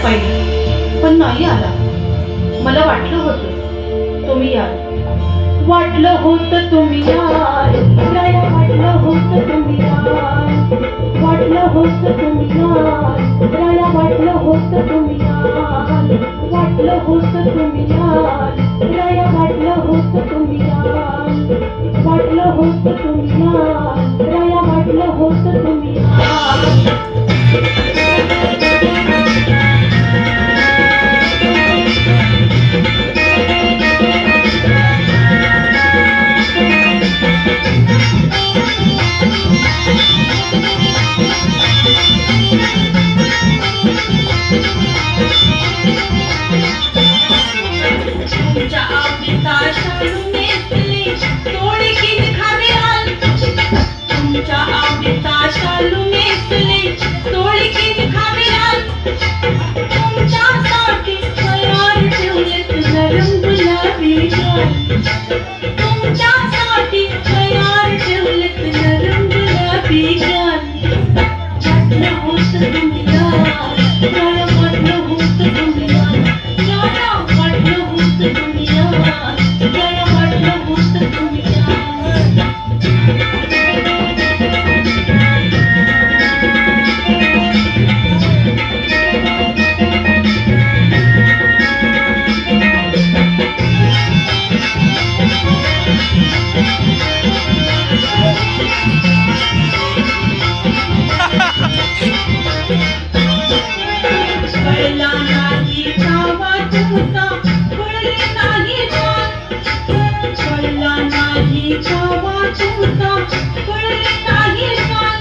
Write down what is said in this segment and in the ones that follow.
पाहिजे, पण नाही आला. मला वाटलं होतं तुम्ही याल. वाटलं होतं तुम्ही याल, राया वाटलं होतं तुम्ही याल. वाटलं होतं तुम्ही याल, राया वाटलं होतं तुम्ही याल. वाटलं होतं तुम्ही याल, राया वाटलं होतं तुम्ही याल. वाटलं होतं तुम्ही याल, राया वाटलं होतं तुम्ही याल. तुमच्या आवडीचा शालू नेसले, तोडकीन खावे. तुमच्या आवडीचा शालू नेसले, तोडकीन खावे. तुमच्यासाठी तयार ठेवलेत नरम गुलाबी गाल. तुमच्यासाठी तयार ठेवलेत नरम गुलाबी गाल. वाटलं होतं तुम्ही याल, मला वाटलं होतं तुम्ही याल. मला वाटलं होतं तुम्ही याल, मला वाटलं होतं तुम्ही याल. कळला नाही कावा तुमचा, कळले नाही कान. कळला नाही कावा तुमचा, कळले नाही कान.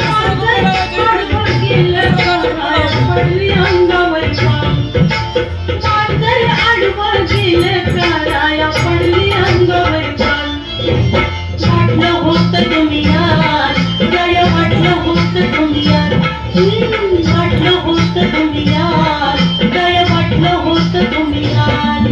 माझं आडवं गेलं काय, पडली अंगावर पान. माझं आडवं गेलं काय, पडली अंगावर पान. वाटलं होतं तुम्ही याल, काय वाटलं होतं तुम्ही याल. वाटलं होतं तुम्ही याल, काय वाटलं होतं तुम्ही याल.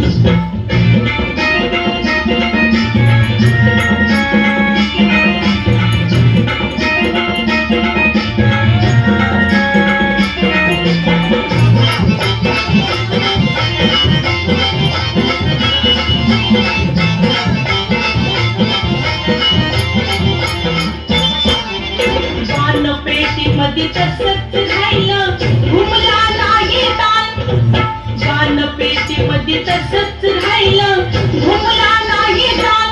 पानपेटीमध्ये तसंच राहिलं, घुमला नाही ताल. पानपेटीमध्ये तसंच राहिलं, घुमला नाही ताल.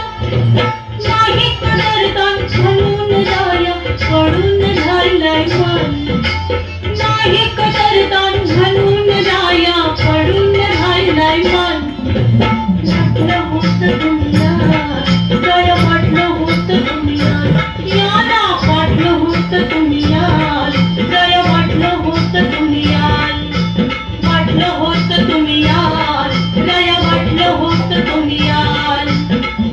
नाही कदरदान म्हणून राया पडून राहिलाय मान. नाही कदरदान म्हणून राया पडून राहिलाय मान. वाटलं होतं तुम्ही याल, काय वाटलं होतं तुम्ही याल. याला वाटलं होतं तुम्ही याल, काय वाटलं होतं तुम्ही याल. वाटलं होतं तुम्ही याल, काय वाटलं होतं तुम्ही याल.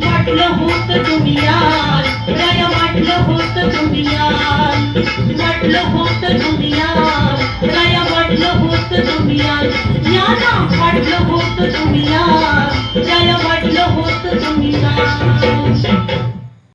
वाटलं होतं तुम्ही याल, काय वाटलं होतं तुम्ही याल. वाटलं होतं तुम्ही याल.